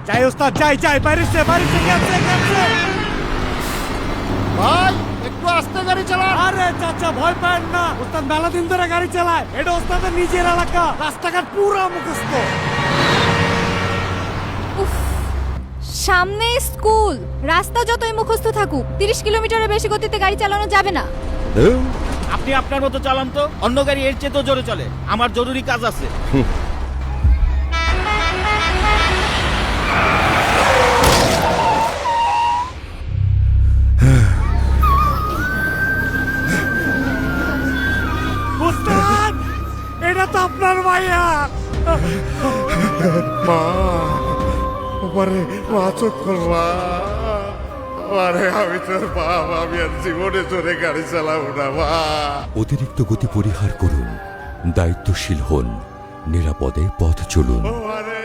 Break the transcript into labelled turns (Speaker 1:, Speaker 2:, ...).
Speaker 1: যাই ওস্তাদ, যাই বাইরেছে গেছে।
Speaker 2: ভাই একটু আস্তে গাড়ি চালান।
Speaker 1: আরে চাচা ভয় পান না, ওস্তাদ মেলা দিন ধরে গাড়ি চালায়। এটা ওস্তাদের নিজের এলাকা, রাস্তাঘাট পুরো মুখস্থ।
Speaker 3: উফ, সামনে স্কুল, রাস্তা যতই মুখস্থ থাকুক 30 কিলোমিটারের বেশি গতিতে গাড়ি চালানো যাবে না।
Speaker 4: আপনি আপনার মতো চালান তো, অন্য গাড়ি এর চেয়ে তো জোরে চলে। আমার জরুরি কাজ আছে।
Speaker 1: ওস্তাদ, এটা তো আপনার মাইয়া।
Speaker 2: মা ওপারে মা চোখ খোলা। আরে আমি তোর বাপ, আমি আর জীবনে জোরে গাড়ি চালাবো না মা।
Speaker 5: অতিরিক্ত গতি পরিহার করুন, দায়িত্বশীল হন, নিরাপদে পথ চলুন।
Speaker 2: আরে